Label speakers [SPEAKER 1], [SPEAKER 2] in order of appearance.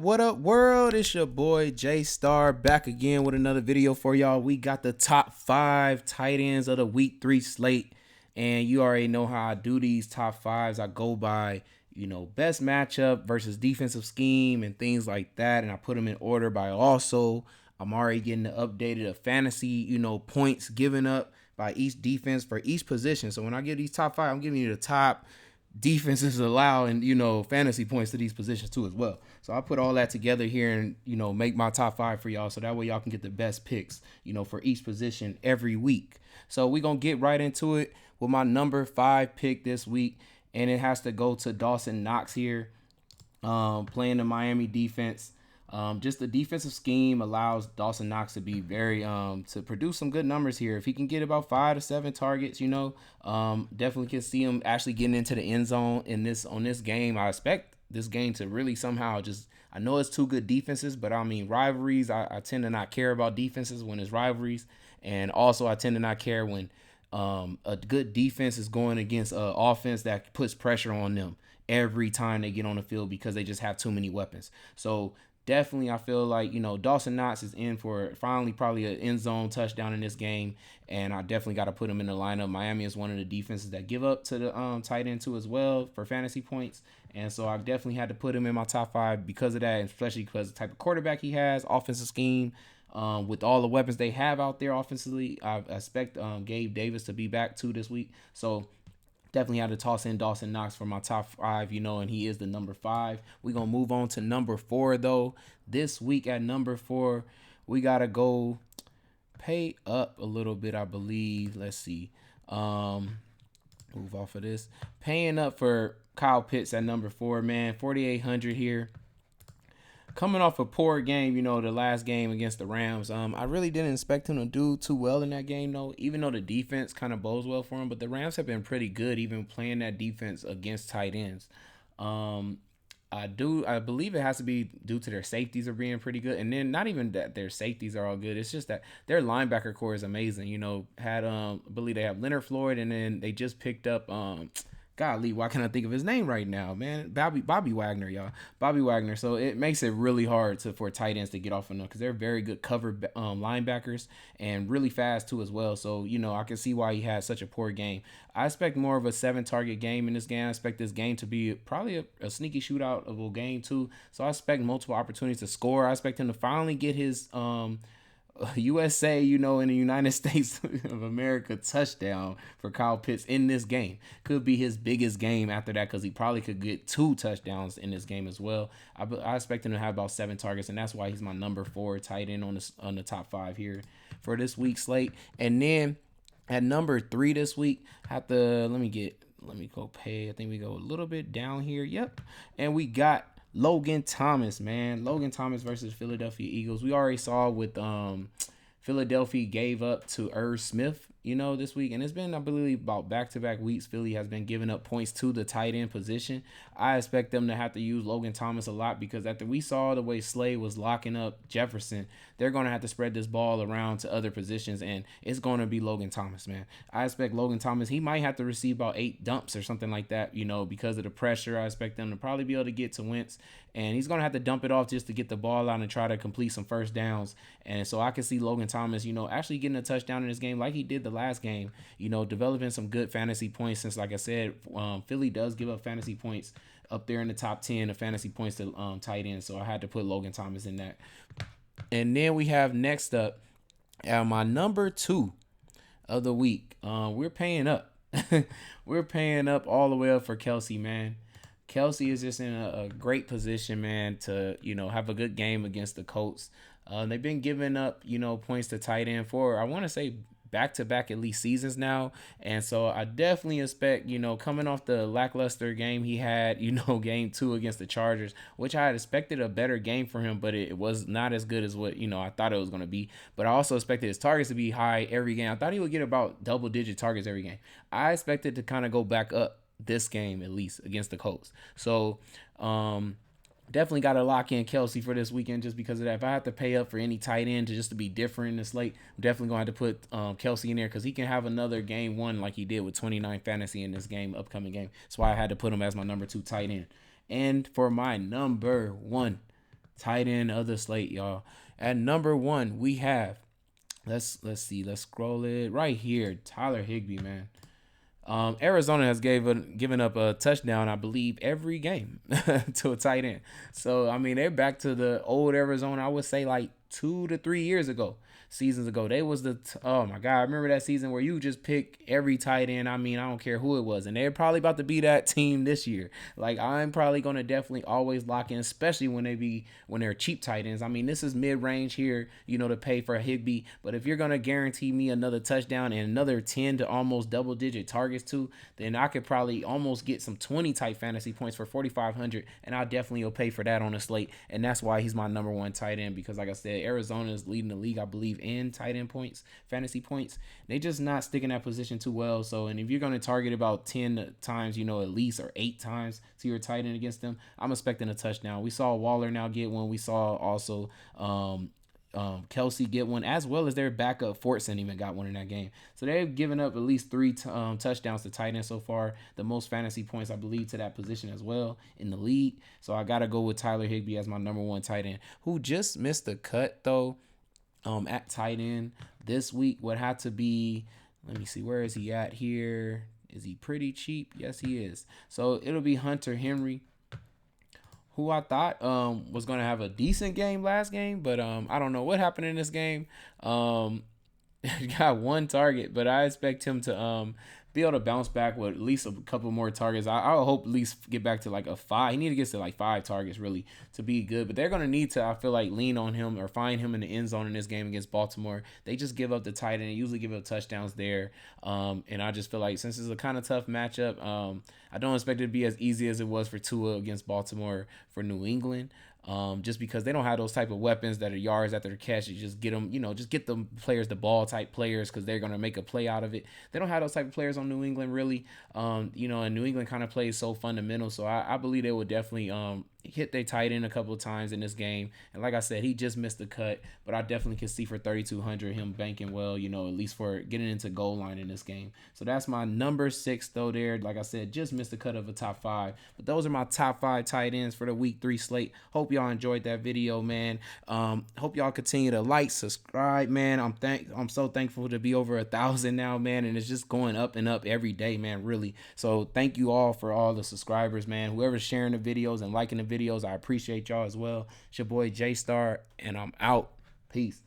[SPEAKER 1] What up, world? It's your boy Jaystar back again with another video for y'all. We got the top 5 tight ends of the week 3 slate, and you already know how I do these top 5s. I go by, best matchup versus defensive scheme and things like that, and I put them in order by also. I'm already getting the updated of fantasy, points given up by each defense for each position. So when I give these top 5, I'm giving you the top defenses allowing fantasy points to these positions too as well. So I put all that together here and make my top 5 for y'all, so that way y'all can get the best picks for each position every week. So we're gonna get right into it with my number 5 pick this week, and it has to go to Dawson Knox here, playing the Miami defense. Just the defensive scheme allows Dawson Knox to be very to produce some good numbers here. If he can get about 5 to 7 targets, definitely can see him actually getting into the end zone on this game. I expect this game to really somehow just, I know it's two good defenses, but I mean rivalries. I tend to not care about defenses when it's rivalries, and also I tend to not care when a good defense is going against an offense that puts pressure on them every time they get on the field because they just have too many weapons. So definitely, I feel like, Dawson Knox is in for finally probably an end zone touchdown in this game, and I definitely got to put him in the lineup. Miami is one of the defenses that give up to the tight end too as well for fantasy points, and so I definitely had to put him in my top 5 because of that, especially because of the type of quarterback he has, offensive scheme, with all the weapons they have out there offensively. I expect Gabe Davis to be back too this week, so definitely had to toss in Dawson Knox for my top 5, and he is the number 5. We're going to move on to number 4, though. This week at number 4, we got to go pay up a little bit, I believe. Let's see. Move off of this. Paying up for Kyle Pitts at number 4, man. 4,800 here. Coming off a poor game, the last game against the Rams. I really didn't expect him to do too well in that game, though, even though the defense kind of bodes well for him. But the Rams have been pretty good, even playing that defense against tight ends. I believe it has to be due to their safeties are being pretty good, and then not even that their safeties are all good. It's just that their linebacker core is amazing. I believe they have Leonard Floyd, and then they just picked up golly, why can't I think of his name right now, man? Bobby Wagner, y'all. Bobby Wagner. So it makes it really hard for tight ends to get off of them because they're very good cover linebackers and really fast too as well. So, I can see why he had such a poor game. I expect more of a 7-target game in this game. I expect this game to be probably a sneaky shootout of a game too. So I expect multiple opportunities to score. I expect him to finally get his USA, in the United States of America touchdown for Kyle Pitts in this game. Could be his biggest game after that because he probably could get 2 touchdowns in this game as well. I expect him to have about 7 targets, and that's why he's my number 4 tight end on the top 5 here for this week's slate. And then at number 3 this week, let me go pay. I think we go a little bit down here. Yep. And we got Logan Thomas, man. Logan Thomas versus Philadelphia Eagles. We already saw with Philadelphia gave up to Irv Smith, this week. And it's been, I believe, about back-to-back weeks. Philly has been giving up points to the tight end position. I expect them to have to use Logan Thomas a lot because after we saw the way Slade was locking up Jefferson, they're going to have to spread this ball around to other positions, and it's going to be Logan Thomas, man. I expect Logan Thomas, he might have to receive about 8 dumps or something like that, because of the pressure. I expect them to probably be able to get to Wentz, and he's going to have to dump it off just to get the ball out and try to complete some first downs. And so I can see Logan Thomas, actually getting a touchdown in this game like he did the last game, developing some good fantasy points since, like I said, Philly does give up fantasy points up there in the top 10 of fantasy points to tight end. So I had to put Logan Thomas in that. And then we have next up at my number 2 of the week. We're paying up. We're paying up all the way up for Kelce, man. Kelce is just in a great position, man, to, have a good game against the Colts. They've been giving up, points to tight end for, I want to say, back-to-back at least seasons now. And so I definitely expect, coming off the lackluster game he had, game 2 against the Chargers, which I had expected a better game for him, but it was not as good as what, I thought it was going to be. But I also expected his targets to be high every game. I thought he would get about double-digit targets every game. I expected to kind of go back up this game at least against the Colts. So, definitely got to lock in Kelce for this weekend just because of that. If I have to pay up for any tight end to be different in the slate, I'm definitely going to have to put Kelce in there because he can have another game 1 like he did with 29 fantasy in this upcoming game. That's why I had to put him as my number 2 tight end. And for my number 1 tight end of the slate, y'all. At number 1, we have let's see, let's scroll it right here. Tyler Higbee, man. Arizona has given up a touchdown, I believe, every game to a tight end. So I mean, they're back to the old Arizona. I would say like 2 to 3 years ago, seasons ago. They was oh my god, I remember that season where you just pick every tight end. I mean, I don't care who it was, and they're probably about to be that team this year. Like I'm probably gonna definitely always lock in, especially when they're cheap tight ends. I mean, this is mid range here, to pay for a Higbee. But if you're gonna guarantee me another touchdown and another 10 to almost double digit targets too, then I could probably almost get some 20 type fantasy points for 4,500, and I definitely will pay for that on a slate. And that's why he's my number 1 tight end, because like I said, Arizona is leading the league, I believe, in tight end points, fantasy points. They just not sticking that position too well. So, and if you're going to target about 10 times, at least, or 8 times to your tight end against them, I'm expecting a touchdown. We saw Waller now get one. We saw also Kelce get one, as well as their backup Fortson even got one in that game. So they've given up at least 3 touchdowns to tight end so far, the most fantasy points, I believe, to that position as well in the league. So I gotta go with Tyler Higbee as my number 1 tight end, who just missed the cut though at tight end this week. Would have to be, let me see, where is he at here? Is he pretty cheap? Yes, he is. So it'll be Hunter Henry, who I thought was going to have a decent game last game, but I don't know what happened in this game. He got 1 target, but I expect him to be able to bounce back with at least a couple more targets. I hope at least get back to like a 5. He need to get to like 5 targets really to be good, but they're going to need to, I feel like, lean on him or find him in the end zone in this game against Baltimore. They just give up the tight end, usually give up touchdowns there. And I just feel like since it's a kind of tough matchup, I don't expect it to be as easy as it was for Tua against Baltimore for New England. Just because they don't have those type of weapons that are yards after the catch. You just get them, just get the players, the ball type players, because they're going to make a play out of it. They don't have those type of players on New England really. And New England kind of plays so fundamental. So I believe they would definitely hit their tight end a couple of times in this game. And like I said, he just missed the cut, but I definitely can see for 3,200 him banking well, at least for getting into goal line in this game. So that's my number 6 though there. Like I said, just missed the cut of a top 5. But those are my top 5 tight ends for the week 3 slate. Hope y'all enjoyed that video, man. Hope y'all continue to like, subscribe, man. I'm so thankful to be over 1,000 now, man, and it's just going up and up every day, man, really. So thank you all for all the subscribers, man. Whoever's sharing the videos and liking the videos, I appreciate y'all as well. It's your boy Jaystar, and I'm out. Peace.